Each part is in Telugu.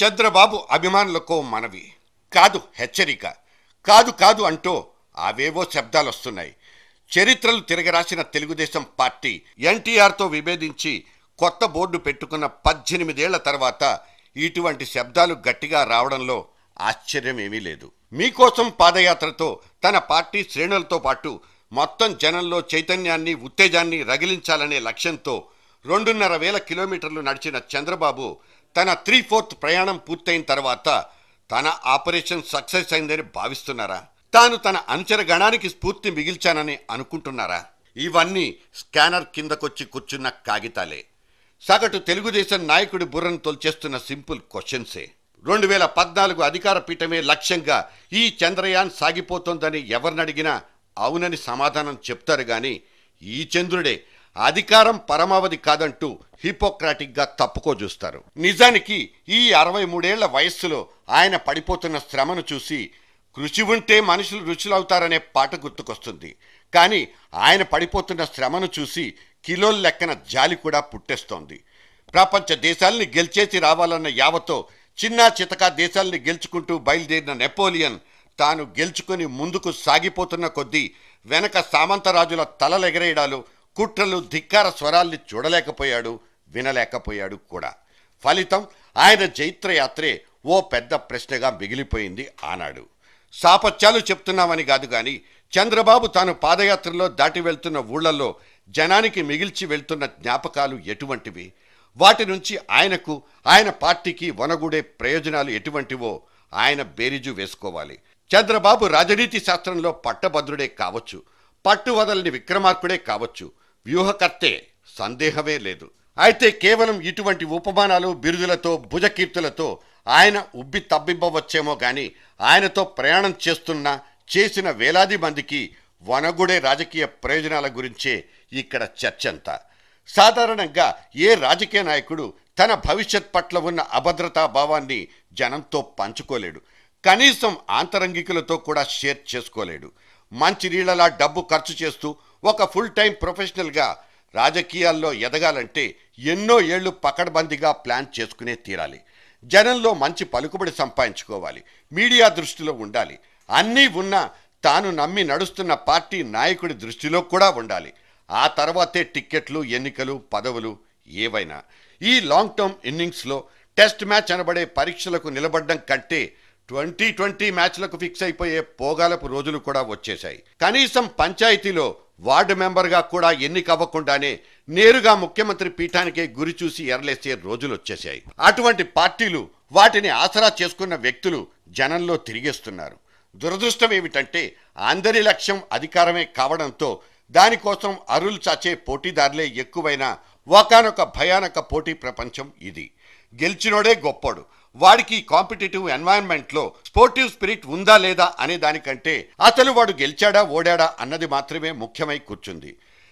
చంద్రబాబు అభిమానులకు మనవి, కాదు హెచ్చరిక, కాదు కాదు అంటూ అవేవో శబ్దాలు వస్తున్నాయి. చరిత్రలు తిరగరాసిన తెలుగుదేశం పార్టీ ఎన్టీఆర్తో విభేదించి కొత్త బోర్డు పెట్టుకున్న 18 ఏళ్ల తర్వాత ఇటువంటి శబ్దాలు గట్టిగా రావడంలో ఆశ్చర్యమేమీ లేదు. మీకోసం పాదయాత్రతో తన పార్టీ శ్రేణులతో పాటు మొత్తం జనంలో చైతన్యాన్ని, ఉత్తేజాన్ని రగిలించాలనే లక్ష్యంతో 2,500 కిలోమీటర్లు నడిచిన చంద్రబాబు తన 3/4 ప్రయాణం పూర్తయిన తర్వాత తన ఆపరేషన్ సక్సెస్ అయిందని భావిస్తున్నారా? తాను తన అనుచర గణానికి స్ఫూర్తి మిగిల్చానని అనుకుంటున్నారా? ఇవన్నీ స్కానర్ కిందకొచ్చి కూర్చున్న కాగితాలే. సగటు తెలుగుదేశం నాయకుడి బుర్రను తొల్చేస్తున్న సింపుల్ క్వశ్చన్సే. 2014 అధికార పీఠమే లక్ష్యంగా ఈ చంద్రయాన్ సాగిపోతోందని ఎవరినడిగినా అవునని సమాధానం చెప్తారు గాని ఈ చంద్రుడే అధికారం పరమావధి కాదంటూ హిపోక్రాటిక్గా తప్పుకోజూస్తారు. నిజానికి ఈ 63 ఏళ్ల వయస్సులో ఆయన పడిపోతున్న శ్రమను చూసి కృషి ఉంటే మనుషులు రుచులవుతారనే పాట గుర్తుకొస్తుంది. కానీ ఆయన పడిపోతున్న శ్రమను చూసి కిలోల లెక్కన జాలి కూడా పుట్టేస్తోంది. ప్రపంచ దేశాల్ని గెలిచేసి రావాలన్న యావతో చిన్నా చితకా దేశాల్ని గెలుచుకుంటూ బయలుదేరిన నెపోలియన్ తాను గెలుచుకుని ముందుకు సాగిపోతున్న కొద్దీ వెనక సామంతరాజుల తలలెగరేయడాలు, కుట్రలు, ధిక్కార స్వరాల్ని చూడలేకపోయాడు, వినలేకపోయాడు కూడా. ఫలితం ఆయన జైత్రయాత్రే ఓ పెద్ద ప్రశ్నగా మిగిలిపోయింది ఆనాడు. సాపత్యాలు చెప్తున్నామని కాదు గాని చంద్రబాబు తాను పాదయాత్రలో దాటి వెళ్తున్న ఊళ్లలో జనానికి మిగిల్చి వెళ్తున్న జ్ఞాపకాలు ఎటువంటివి, వాటి నుంచి ఆయనకు, ఆయన పార్టీకి వనగూడే ప్రయోజనాలు ఎటువంటివో ఆయన బేరీజు వేసుకోవాలి. చంద్రబాబు రాజనీతి శాస్త్రంలో పట్టభద్రుడే కావచ్చు, పట్టు వదలని విక్రమార్కుడే కావచ్చు, వ్యూహకర్తే, సందేహమే లేదు. అయితే కేవలం ఇటువంటి ఉపమానాలు, బిరుదులతో, భుజకీర్తులతో ఆయన ఉబ్బి తబ్బిబ్బవచ్చేమో గాని ఆయనతో ప్రయాణం చేసిన వేలాది మందికి వనగుడే రాజకీయ ప్రయోజనాల గురించే ఇక్కడ చర్చంతా. సాధారణంగా ఏ రాజకీయ నాయకుడు తన భవిష్యత్ పట్ల ఉన్న అభద్రతా భావాన్ని జనంతో పంచుకోలేడు, కనీసం ఆంతరంగికులతో కూడా షేర్ చేసుకోలేడు. మంచినీళ్లలా డబ్బు ఖర్చు చేస్తూ ఒక ఫుల్ టైం ప్రొఫెషనల్గా రాజకీయాల్లో ఎదగాలంటే ఎన్నో ఏళ్లు పకడ్బందీగా ప్లాన్ చేసుకునే తీరాలి. జనంలో మంచి పలుకుబడి సంపాదించుకోవాలి, మీడియా దృష్టిలో ఉండాలి. అన్నీ ఉన్నా తాను నమ్మి నడుస్తున్న పార్టీ నాయకుడి దృష్టిలో కూడా ఉండాలి. ఆ తర్వాతే టిక్కెట్లు, ఎన్నికలు, పదవులు ఏవైనా. ఈ లాంగ్ టర్మ్ ఇన్నింగ్స్లో టెస్ట్ మ్యాచ్ అనబడే పరీక్షలకు నిలబడ్డం కంటే 2020 మ్యాచ్లకు ఫిక్స్ అయిపోయే పోగాలపు రోజులు కూడా వచ్చేశాయి. కనీసం పంచాయతీలో వార్డు మెంబర్గా కూడా ఎన్నికవ్వకుండానే నేరుగా ముఖ్యమంత్రి పీఠానికే గురి చూసి ఎరలేసే రోజులు వచ్చేశాయి. అటువంటి పార్టీలు, వాటిని ఆసరా చేసుకున్న వ్యక్తులు జనంలో తిరిగేస్తున్నారు. దురదృష్టం ఏమిటంటే అందరి లక్ష్యం అధికారమే కావడంతో దానికోసం అరులు చాచే పోటీదారులే ఎక్కువైన ఒకానొక భయానక పోటీ ప్రపంచం ఇది. గెలిచినోడే గొప్పోడు, వాడికి కాంపిటేటివ్ ఎన్వైరన్మెంట్లో స్పోర్టివ్ స్పిరిట్ ఉందా లేదా అనే దానికంటే అసలు వాడు గెలిచాడా ఓడాడా అన్నది మాత్రమే ముఖ్యమై కూర్చుంది.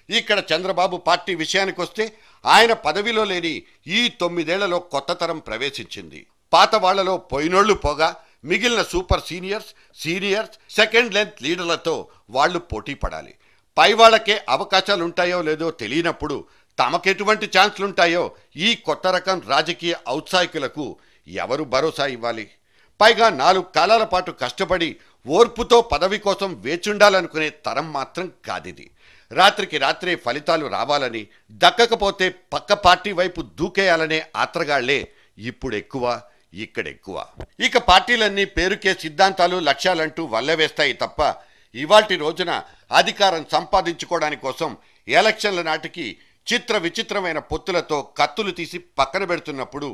ఇక్కడ చంద్రబాబు పార్టీ విషయానికి వస్తే ఆయన పదవిలో లేని ఈ 9 ఏళ్లలో కొత్త తరం ప్రవేశించింది. పాత వాళ్లలో పోయినోళ్లు పోగా మిగిలిన సూపర్ సీనియర్స్ సెకండ్ లెంత్ లీడర్లతో వాళ్లు పోటీ పడాలి. పై వాళ్లకే అవకాశాలుంటాయో లేదో తెలియనప్పుడు తమకెటువంటి ఛాన్స్లుంటాయో ఈ కొత్త రకం రాజకీయ ఔత్సాహికులకు ఎవరు భరోసా ఇవ్వాలి? పైగా 4 కాలాల పాటు కష్టపడి ఓర్పుతో పదవి కోసం వేచుండాలనుకునే తరం మాత్రం కాదిది. రాత్రికి రాత్రే ఫలితాలు రావాలని, దక్కకపోతే పక్క పార్టీ వైపు దూకేయాలనే ఆత్రగాళ్లే ఇప్పుడు ఎక్కువ, ఇక్కడెక్కువ. ఇక పార్టీలన్నీ పేరుకే సిద్ధాంతాలు, లక్ష్యాలంటూ వల్లవేస్తాయి తప్ప ఇవాల్టి రోజున అధికారం సంపాదించుకోవడానికి కోసం ఎలక్షన్ల నాటికి చిత్ర విచిత్రమైన పొత్తులతో కత్తులు తీసి పక్కన పెడుతున్నప్పుడు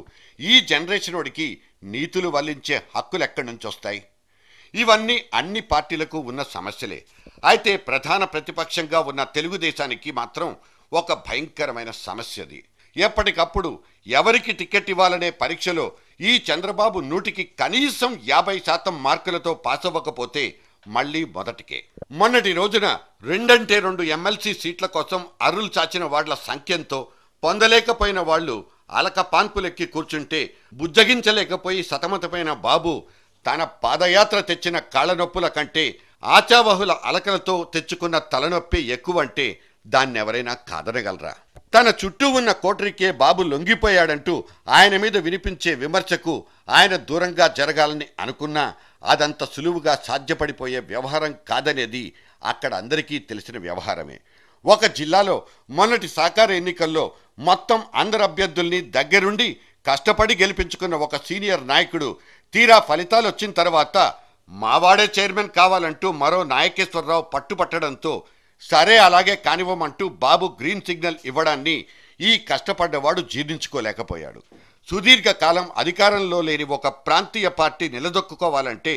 ఈ జనరేషనోడికి నీతులు వల్లించే హక్కులు ఎక్కడి నుంచి వస్తాయి? ఇవన్నీ అన్ని పార్టీలకు ఉన్న సమస్యలే. అయితే ప్రధాన ప్రతిపక్షంగా ఉన్న తెలుగుదేశానికి మాత్రం ఒక భయంకరమైన సమస్యది. ఎప్పటికప్పుడు ఎవరికి టికెట్ ఇవ్వాలనే పరీక్షలో ఈ చంద్రబాబు 100కి కనీసం 50% మార్కులతో పాస్ అవ్వకపోతే మళ్లీ మొదటికే. మొన్నటి రోజున 2 ఎమ్మెల్సీ సీట్ల కోసం అరులు చాచిన వాళ్ల సంఖ్యంతో పొందలేకపోయిన వాళ్లు అలక పాన్పులెక్కి కూర్చుంటే బుజ్జగించలేకపోయి సతమతమైన బాబు తన పాదయాత్ర తెచ్చిన కాళ్ళనొప్పుల కంటే ఆచావహుల అలకలతో తెచ్చుకున్న తలనొప్పి ఎక్కువంటే దాన్నెవరైనా కాదనగలరా? తన చుట్టూ ఉన్న కోటరీకే బాబు లొంగిపోయాడంటూ ఆయన మీద వినిపించే విమర్శకు ఆయన దూరంగా జరగాలని అనుకున్నా అదంత సులువుగా సాధ్యపడిపోయే వ్యవహారం కాదనేది అక్కడ అందరికీ తెలిసిన వ్యవహారమే. ఒక జిల్లాలో మొన్నటి సహకార ఎన్నికల్లో మొత్తం అందరు అభ్యర్థుల్ని దగ్గరుండి కష్టపడి గెలిపించుకున్న ఒక సీనియర్ నాయకుడు తీరా ఫలితాలు వచ్చిన తర్వాత మావాడే చైర్మన్ కావాలంటూ మరో నాయకేశ్వరరావు పట్టుపట్టడంతో సరే అలాగే కానివ్వమంటూ బాబు గ్రీన్ సిగ్నల్ ఇవ్వడాన్ని ఈ కష్టపడ్డవాడు జీర్ణించుకోలేకపోయాడు. సుదీర్ఘకాలం అధికారంలో లేని ఒక ప్రాంతీయ పార్టీ నిలదొక్కుకోవాలంటే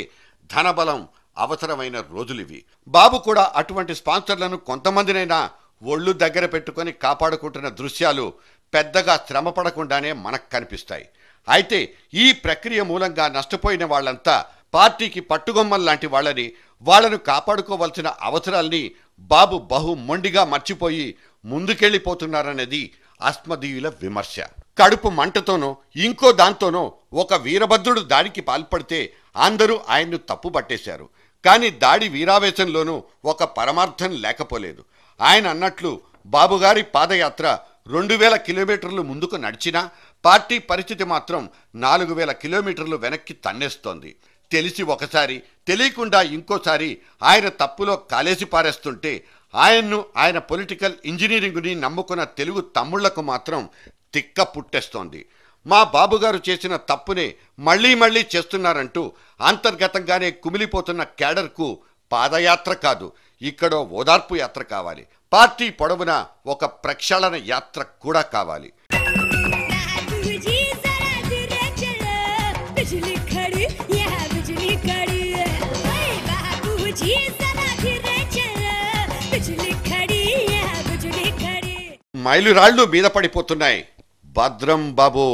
ధనబలం అవసరమైన రోజులివి. బాబు కూడా అటువంటి స్పాన్సర్లను కొంతమందినైనా ఒళ్ళు దగ్గర పెట్టుకొని కాపాడుకుంటున్న దృశ్యాలు పెద్దగా శ్రమ పడకుండానే మనకు కనిపిస్తాయి. అయితే ఈ ప్రక్రియ మూలంగా నష్టపోయిన వాళ్ళంతా పార్టీకి పట్టుగొమ్మల్లాంటి వాళ్ళని, వాళ్లను కాపాడుకోవాల్సిన అవసరాల్ని బాబు బహు మొండిగా మర్చిపోయి ముందుకెళ్లిపోతున్నారనేది అస్మదీయుల విమర్శ. కడుపు మంటతోనో ఇంకో దాంతోనో ఒక వీరభద్రుడు దాడికి పాల్పడితే అందరూ ఆయన్ను తప్పుపట్టేశారు. కానీ దాడి వీరావేశంలోనూ ఒక పరమార్థం లేకపోలేదు. ఆయన అన్నట్లు బాబుగారి పాదయాత్ర 2000 కిలోమీటర్లు ముందుకు నడిచినా పార్టీ పరిస్థితి మాత్రం 4000 కిలోమీటర్లు వెనక్కి తన్నేస్తోంది. తెలిసి ఒకసారి, తెలియకుండా ఇంకోసారి ఆయన తప్పులో కాలేసి పారేస్తుంటే ఆయన్ను, ఆయన పొలిటికల్ ఇంజనీరింగ్ని నమ్ముకున్న తెలుగు తమ్ముళ్లకు మాత్రం తిక్క పుట్టేస్తోంది. మా బాబుగారు చేసిన తప్పునే మళ్లీ మళ్లీ చేస్తున్నారంటూ అంతర్గతంగానే కుమిలిపోతున్న క్యాడర్కు పాదయాత్ర కాదు, ఇక్కడో ఓదార్పు యాత్ర కావాలి. పార్టీ పొడవునా ఒక ప్రక్షాళన యాత్ర కూడా కావాలి. మైలురాళ్లు మీద పడిపోతున్నాయి. భద్రం బాబు.